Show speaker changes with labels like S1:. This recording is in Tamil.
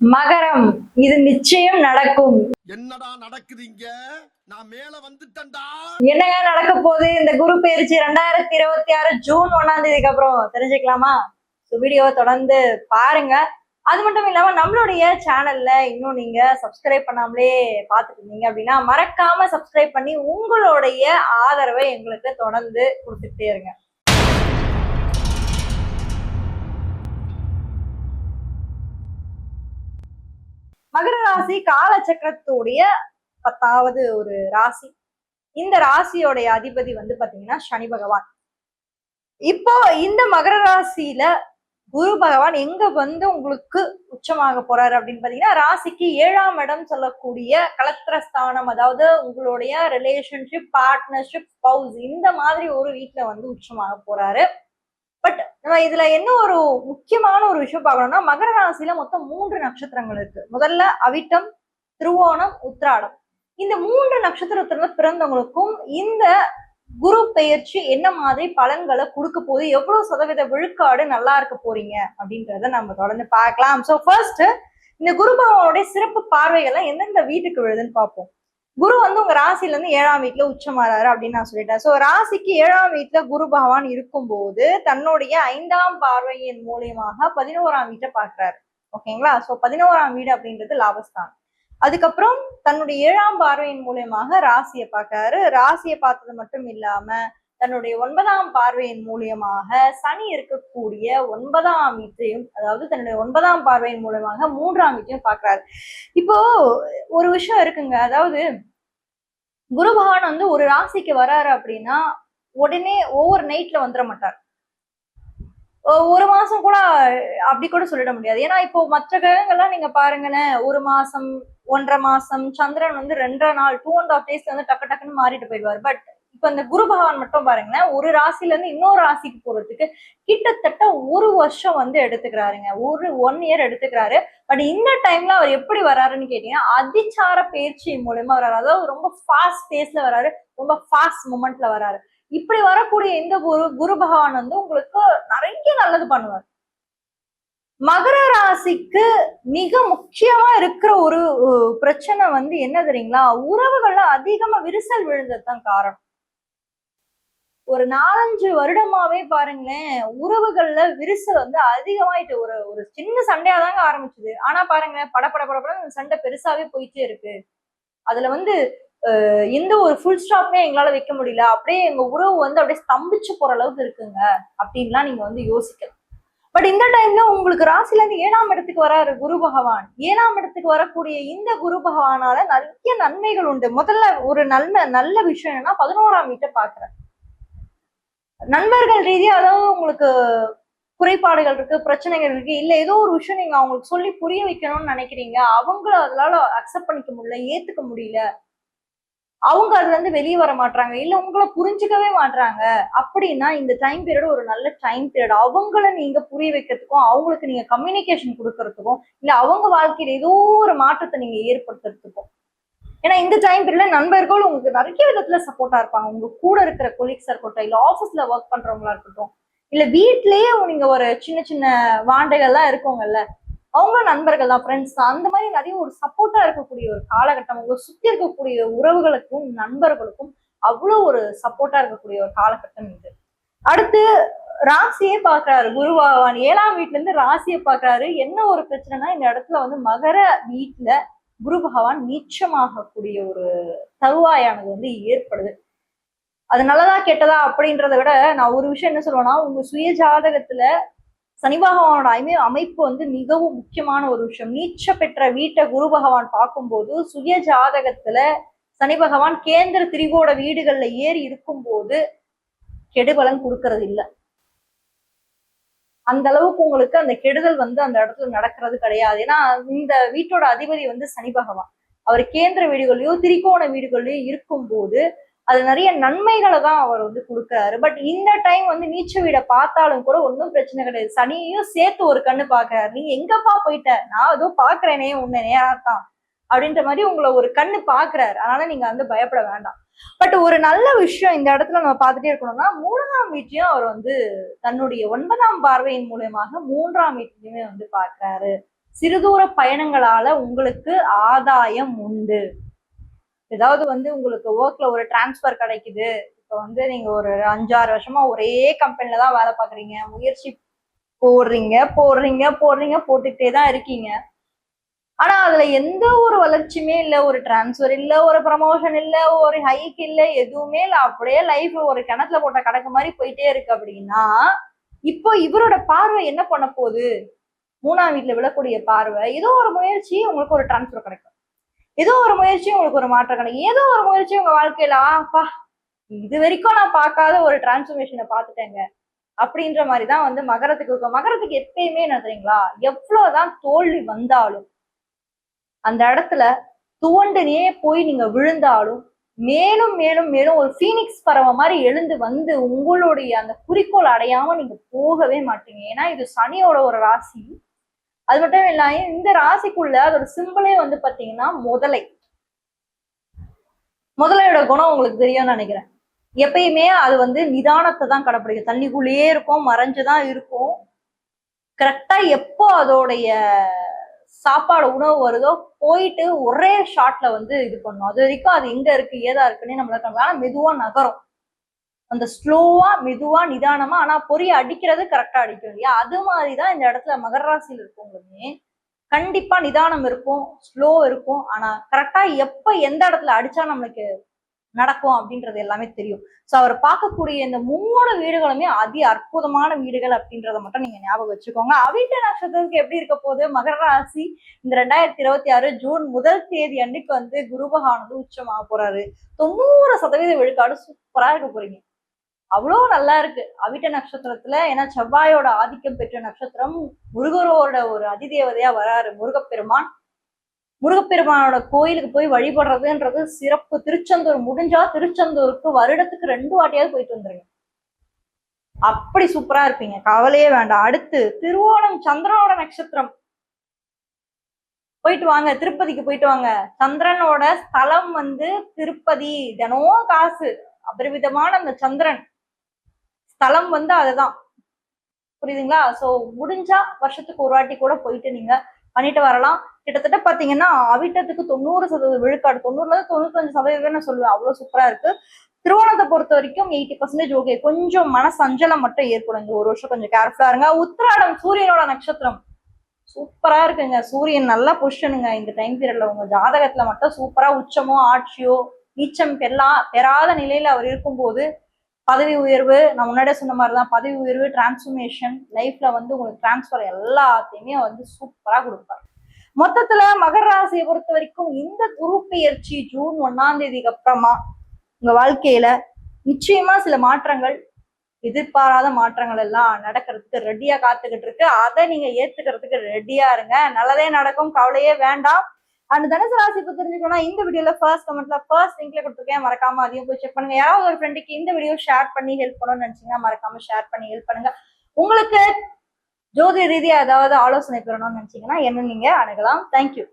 S1: மகரம், இது நிச்சயம் நடக்கும்.
S2: என்னடா நடக்குதுங்க? நான் மேல வந்துட்டேன்டா.
S1: என்னங்க நடக்க போகுது? இந்த குரு பயிற்சி 2026 ஜூன் 1ஆம் தேதிக்கு அப்புறம் தெரிஞ்சுக்கலாமா? வீடியோவை தொடர்ந்து பாருங்க. அது மட்டும் இல்லாம நம்மளுடைய சேனல்ல இன்னும் நீங்க சப்ஸ்கிரைப் பண்ணாமலே பார்த்துட்டு இருந்தீங்க அப்படின்னா மறக்காம சப்ஸ்கிரைப் பண்ணி உங்களுடைய ஆதரவை எங்களுக்கு தொடர்ந்து கொடுத்துட்டே இருங்க. மகர ராசி காலச்சக்கரத்துடைய 10வது ஒரு ராசி. இந்த ராசியோடைய அதிபதி வந்து பாத்தீங்கன்னா சனி பகவான். இப்போ இந்த மகர ராசியில குரு பகவான் எங்க வந்து உங்களுக்கு உச்சமாக போறாரு அப்படின்னு பாத்தீங்கன்னா ராசிக்கு 7ஆம் இடம் சொல்லக்கூடிய கலத்திரஸ்தானம், அதாவது உங்களுடைய ரிலேஷன்ஷிப், பார்ட்னர்ஷிப், ஸ்பவுஸ், இந்த மாதிரி ஒரு வீட்டுல வந்து உச்சமாக போறாரு. பட் நம்ம இதுல என்ன ஒரு முக்கியமான ஒரு விஷயம் பார்க்கணும்னா, மகர ராசியில மொத்தம் 3 நட்சத்திரங்கள் இருக்கு. முதல்ல அவிட்டம், திருவோணம், உத்திராடம். இந்த 3 நட்சத்திரத்துல பிறந்தவங்களுக்கும் இந்த குரு பெயர்ச்சி என்ன மாதிரி பலன்களை கொடுக்க போது, எவ்வளவு சதவீத விழுக்காடு நல்லா இருக்க போறீங்க அப்படின்றத நம்ம தொடர்ந்து பார்க்கலாம். சோ ஃபர்ஸ்ட் இந்த குரு பகவானுடைய சிறப்பு பார்வைகள்லாம் எந்தெந்த வீட்டுக்கு விழுதுன்னு பார்ப்போம். குரு வந்து உங்க ராசில இருந்து 7ஆம் வீட்டுல உச்சமாறாரு அப்படின்னு நான் சொல்லிட்டேன். சோ ராசிக்கு 7ஆம் வீட்டுல குரு பகவான் இருக்கும்போது தன்னுடைய 5ஆம் பார்வையின் மூலியமாக 11ஆம் வீட்டை பாக்குறாரு. ஓகேங்களா? சோ 11ஆம் வீடு அப்படின்றது லாபஸ்தானம். அதுக்கப்புறம் தன்னுடைய 7ஆம் பார்வையின் மூலியமாக ராசியை பார்க்கிறாரு. ராசியை பார்த்தது மட்டும் இல்லாம தன்னுடைய 9ஆம் பார்வையின் மூலியமாக சனி இருக்கக்கூடிய 9ஆம் வீட்டையும், அதாவது தன்னுடைய 9ஆம் பார்வையின் மூலமாக 3ஆம் வீட்டையும் பாக்குறாரு. இப்போ ஒரு விஷயம் இருக்குங்க, அதாவது குரு பகவான் வந்து ஒரு ராசிக்கு வராரு அப்படின்னா உடனே ஓவர் நைட்ல வந்துட மாட்டார். ஒரு மாசம் கூட அப்படி கூட சொல்லிட முடியாது. ஏன்னா இப்போ மற்ற கிரகங்கள்லாம் நீங்க பாருங்களேன், 1 மாசம், 1.5 மாசம், சந்திரன் வந்து 2.5 நாள், 2.5 days வந்து டக்கு டக்குன்னு மாறிட்டு போயிடுவார். பட் இப்ப இந்த குரு பகவான் மட்டும் பாருங்களேன், ஒரு ராசில இருந்து இன்னொரு ராசிக்கு போறதுக்கு கிட்டத்தட்ட 1 வருஷம் வந்து எடுத்துக்கிறாருங்க. 1 year எடுத்துக்கிறாரு. பட் இந்த டைம்ல அவர் எப்படி வராருன்னு கேட்டீங்கன்னா அதிச்சார பயிற்சி மூலமா வராரு. அதாவது ரொம்ப ஃபாஸ்ட் பேஸ்ல வராரு, ரொம்ப ஃபாஸ்ட் மூமெண்ட்ல வராரு. இப்படி வரக்கூடிய இந்த குரு பகவான் வந்து உங்களுக்கு நிறைய நல்லது பண்ணுவார். மகர ராசிக்கு மிக முக்கியமா இருக்கிற ஒரு பிரச்சனை வந்து என்ன தெரியுங்களா? உறவுகள்ல அதிகமா விரிசல் விழுந்ததுதான் காரணம். ஒரு 4-5 வருடமாவே பாருங்களேன், உறவுகள்ல விரிசல் வந்து அதிகமாயிட்டு ஒரு சின்ன சண்டையாதாங்க ஆரம்பிச்சது. ஆனா பாருங்களேன், படப்பட சண்டை பெருசாவே போயிட்டே இருக்கு. அதுல வந்து எந்த ஒரு ஃபுல் ஸ்டாப்மே எங்களால வைக்க முடியல, அப்படியே எங்க உறவு வந்து அப்படியே ஸ்தம்பிச்சு போற அளவுக்கு இருக்குங்க அப்படின்லாம் நீங்க வந்து யோசிக்கலாம். பட் இந்த டைம்ல உங்களுக்கு ராசில இருந்து 7ஆம் இடத்துக்கு வராரு குரு பகவான். 7ஆம் இடத்துக்கு வரக்கூடிய இந்த குரு பகவானால நிறைய நன்மைகள் உண்டு. முதல்ல ஒரு நல்ல விஷயம் என்னன்னா 11ஆம் வீட்டை பாக்குறேன். நண்பர்கள் ரீதியா, அதாவது உங்களுக்கு குறைபாடுகள் இருக்கு, பிரச்சனைகள் இருக்கு, இல்ல ஏதோ ஒரு விஷயம் நீங்க அவங்களுக்கு சொல்லி புரிய வைக்கணும்னு நினைக்கிறீங்க, அவங்கள அதனால அக்செப்ட் பண்ணிக்க முடியல, ஏத்துக்க முடியல, அவங்க அதுல இருந்து வெளியே வர மாட்டாங்க, இல்ல உங்களை புரிஞ்சுக்கவே மாட்டாங்க அப்படின்னா இந்த டைம் பீரியட் ஒரு நல்ல டைம் பீரியட். அவங்கள நீங்க புரிய வைக்கிறதுக்கும், அவங்களுக்கு நீங்க கம்யூனிகேஷன் கொடுக்கறதுக்கும், இல்ல அவங்க வாழ்க்கையில ஏதோ ஒரு மாற்றத்தை நீங்க ஏற்படுத்துறதுக்கும். ஏன்னா இந்த டைம் பீரியட்ல நண்பர்கள் உங்களுக்கு நிறைய விதத்துல சப்போர்ட்டா இருப்பாங்க. உங்க கூட இருக்கிற கொலீக்ஸா இருக்கட்டும், இல்ல ஆபீஸ்ல ஒர்க் பண்றவங்களா இருக்கட்டும், இல்ல வீட்லயே நீங்க ஒரு சின்ன சின்ன வாண்டைகள்லாம் இருக்கவங்கல்ல, அவங்களும் நண்பர்கள் தான், ஃப்ரெண்ட்ஸ் தான். அந்த மாதிரி நிறைய ஒரு சப்போர்ட்டா இருக்கக்கூடிய ஒரு காலகட்டம். உங்க சுத்தி இருக்கக்கூடிய உறவுகளுக்கும் நண்பர்களுக்கும் அவ்வளவு ஒரு சப்போர்ட்டா இருக்கக்கூடிய ஒரு காலகட்டம் இது. அடுத்து ராசியே பாக்குறாரு குரு பகவான். 7ஆம் வீட்டுல இருந்து ராசியை பாக்குறாரு. என்ன ஒரு பிரச்சனைனா, இந்த இடத்துல வந்து மகர வீட்டுல குரு பகவான் நீச்சமாகக்கூடிய ஒரு தருவாயானது வந்து ஏற்படுது. அது நல்லதா கெட்டதா அப்படின்றத விட நான் ஒரு விஷயம் என்ன சொல்லுவேன்னா, உங்க சுய ஜாதகத்துல சனி பகவானோட அமைப்பு வந்து மிகவும் முக்கியமான ஒரு விஷயம். நீச்ச பெற்ற வீட்டை குரு பகவான் பார்க்கும்போது சுய ஜாதகத்துல சனி பகவான் கேந்திர திரிகோட வீடுகள்ல ஏறி இருக்கும்போது கெடுபலன் கொடுக்கறது இல்லை. அந்த அளவுக்கு உங்களுக்கு அந்த கெடுதல் வந்து அந்த இடத்துல நடக்கிறது கிடையாது. ஏன்னா இந்த வீட்டோட அதிபதி வந்து சனி பகவான். அவர் கேந்திர வீடுகள்லயோ திரிகோண வீடுகள்லயோ இருக்கும்போது அது நிறைய நன்மைகளை தான் அவர் வந்து கொடுக்குறாரு. பட் இந்த டைம் வந்து நீச்ச வீடை பார்த்தாலும் கூட ஒன்றும் பிரச்சனை கிடையாது. சனியையும் சேர்த்து ஒரு கண்ணு பாக்குறாரு. நீ எங்கப்பா போயிட்ட, நான் ஏதோ பாக்குறேனே உன்னை நேராத்தான் அப்படின்ற மாதிரி உங்களை ஒரு கண்ணு பாக்குறாரு. அதனால நீங்க வந்து பயப்பட வேண்டாம். பட் ஒரு நல்ல விஷயம் இந்த இடத்துல நம்ம பார்த்துட்டே இருக்கணும்னா, 3ஆம் வீட்டையும் அவர் வந்து தன்னுடைய 9ஆம் பார்வையின் மூலமாக 3ஆம் வீட்டையுமே வந்து பாக்குறாரு. சிறுதூர பயணங்களால உங்களுக்கு ஆதாயம் உண்டு. ஏதாவது வந்து உங்களுக்கு ஒர்க்ல ஒரு டிரான்ஸ்பர் கிடைக்குது. இப்ப வந்து நீங்க ஒரு 5-6 வருஷமா ஒரே கம்பெனில தான் வேலை பாக்குறீங்க. முயற்சி போட்டுக்கிட்டே தான் இருக்கீங்க. ஆனா அதுல எந்த ஒரு வளர்ச்சியுமே இல்ல, ஒரு டிரான்ஸ்பர் இல்ல, ஒரு ப்ரமோஷன் இல்ல, ஒரு ஹைக் இல்ல, எதுவுமே இல்ல. அப்படியே லைஃப் ஒரு கிணத்துல போட்ட கணக்கு மாதிரி போயிட்டே இருக்கு அப்படின்னா, இப்போ இவரோட பார்வை என்ன பண்ண போகுது? 3ஆம் வீட்டுல விழக்கூடிய பார்வை, ஏதோ ஒரு முயற்சி உங்களுக்கு ஒரு டிரான்ஸ்பர் கிடைக்கும், ஏதோ ஒரு முயற்சி உங்களுக்கு ஒரு மாற்றம் கிடைக்கும், ஏதோ ஒரு முயற்சி உங்க வாழ்க்கையில ஆப்பா இது வரைக்கும் நான் பார்க்காத ஒரு டிரான்ஸ்பர்மேஷனை பார்த்துட்டேங்க அப்படின்ற மாதிரிதான் வந்து மகரத்துக்கு இருக்கும். மகரத்துக்கு எப்பயுமே என்ன தெரியுங்களா, எவ்வளவுதான் தோல்வி வந்தாலும் அந்த இடத்துல துவண்டுனே போய் நீங்க விழுந்தாலும் மேலும் மேலும் மேலும் ஒரு பீனிக்ஸ் பறவை மாதிரி எழுந்து வந்து உங்களுடைய அந்த குறிக்கோள் அடையாம நீங்க போகவே மாட்டீங்க. ஏன்னா இது சனியோட ஒரு ராசி. அது மட்டும் இல்லாம இந்த ராசிக்குள்ள அதோட சிம்பிளே வந்து பாத்தீங்கன்னா முதலையோட குணம் உங்களுக்கு தெரியும்னு நினைக்கிறேன். எப்பயுமே அது வந்து நிதானத்தை தான் கடைப்பிடிக்கும். தண்ணிக்குள்ளேயே இருக்கும், மறைஞ்சுதான் இருக்கும். கரெக்டா எப்போ அதோடைய சாப்பாடு உணவு வருதோ போயிட்டு ஒரே ஷாட்ல வந்து இது பண்ணும். அது வரைக்கும் அது எங்க இருக்கு ஏதா இருக்குன்னு நம்மளுக்கு ஆனா மெதுவா நகரும். அந்த ஸ்லோவா மெதுவா நிதானமா, ஆனா பொரிய அடிக்கிறது கரெக்டா அடிக்கும் இல்லையா? அது மாதிரிதான் இந்த இடத்துல மகர ராசியில் இருக்கவங்களுமே கண்டிப்பா நிதானம் இருக்கும், ஸ்லோ இருக்கும். ஆனா கரெக்டா எப்ப எந்த இடத்துல அடிச்சா நம்மளுக்கு நடக்கும் அப்படின்றது எல்லாமே தெரியும். சோ அவர் பார்க்கக்கூடிய இந்த 3 வீடுகளுமே அதி அற்புதமான வீடுகள் அப்படின்றத மட்டும் நீங்க ஞாபகம் வச்சுக்கோங்க. அவிட்ட நட்சத்திரத்துக்கு எப்படி இருக்க போகுது? மகர ராசி இந்த 2026 ஜூன் 1 தேதி அன்னைக்கு வந்து குரு பகவான் வந்து உச்சமாக போறாரு. 90% விழுக்காடு சூப்பரா இருக்க போறீங்க. அவ்வளவு நல்லா இருக்கு அவிட்ட நட்சத்திரத்துல. ஏன்னா செவ்வாயோட ஆதிக்கம் பெற்ற நட்சத்திரம், முருகரோட ஒரு அதிதேவதையா வராரு முருகப்பெருமான். முருகப்பெருமானோட கோயிலுக்கு போய் வழிபடுறதுன்றது சிறப்பு. திருச்செந்தூர் முடிஞ்சா திருச்செந்தூருக்கு வருடத்துக்கு 2 வாட்டியாவது போயிட்டு வந்துருங்க. அப்படி சூப்பரா இருப்பீங்க, கவலையே வேண்டாம். அடுத்து திருவோணம் சந்திரனோட நட்சத்திரம், போயிட்டு வாங்க, திருப்பதிக்கு போயிட்டு வாங்க. சந்திரனோட ஸ்தலம் வந்து திருப்பதி. தினம் காசு அபரிவிதமான அந்த சந்திரன் ஸ்தலம் வந்து அதுதான், புரியுதுங்களா? சோ முடிஞ்சா வருஷத்துக்கு ஒரு வாட்டி கூட போயிட்டு நீங்க பண்ணிட்டு வரலாம். கிட்டத்தட்ட பாத்தீங்கன்னா அவிட்டத்துக்கு 90% விழுக்காடு, 90-95% சொல்லுவேன். அவ்வளவு சூப்பரா இருக்கு. திருவோணத்தை பொறுத்த வரைக்கும் 80% ஓகே. கொஞ்சம் மனசு அஞ்சலம் மட்டும் ஏற்படும் இந்த ஒரு வருஷம், கொஞ்சம் கேர்ஃபுல்லா இருங்க. உத்திராடம் சூரியனோட நட்சத்திரம், சூப்பரா இருக்குங்க. சூரியன் நல்லா பொசிஷனுங்க இந்த டைம் பீரியட்ல. உங்க ஜாதகத்துல மட்டும் சூப்பரா உச்சமோ ஆட்சியோ நீச்சம் பெறாத நிலையில அவர் இருக்கும்போது பதவி உயர்வு, நான் முன்னாடியே சொன்ன மாதிரிதான், பதவி உயர்வு, டிரான்ஸ்ஃபர்மேஷன், லைஃப்ல வந்து உங்களுக்கு டிரான்ஸ்பர் எல்லாத்தையுமே வந்து சூப்பரா கொடுப்பாரு. மொத்தத்துல மகர ராசியை பொறுத்த வரைக்கும் இந்த குரு பெயர்ச்சி ஜூன் 1ஆம் தேதிக்கு அப்புறமா உங்க வாழ்க்கையில நிச்சயமா சில மாற்றங்கள், எதிர்பாராத மாற்றங்கள் எல்லாம் நடக்கிறதுக்கு ரெடியா காத்துக்கிட்டு இருக்கு. அதை நீங்க ஏத்துக்கிறதுக்கு ரெடியா இருங்க. நல்லதே நடக்கும், கவலையே வேண்டாம். அண்ட் தனுசு ராசி இப்போ தெரிஞ்சுக்கணும்னா இந்த வீடியோல ஃபர்ஸ்ட் கமெண்ட்ல ஃபர்ஸ்ட் லிங்க்ல கொடுத்துருக்கேன், மறக்காம அதையும் போய் செக் பண்ணுங்க. யாராவது ஒரு ஃப்ரெண்டுக்கு இந்த வீடியோ ஷேர் பண்ணி ஹெல்ப் பண்ணணும்னு நினைச்சீங்கன்னா மறக்காம ஷேர் பண்ணி ஹெல்ப் பண்ணுங்க. உங்களுக்கு ஜோதிட ரீதியா ஏதாவது ஆலோசனை பெறணும்னு நினைச்சீங்கன்னா என்ன நீங்க அணுகலாம். தேங்க்யூ.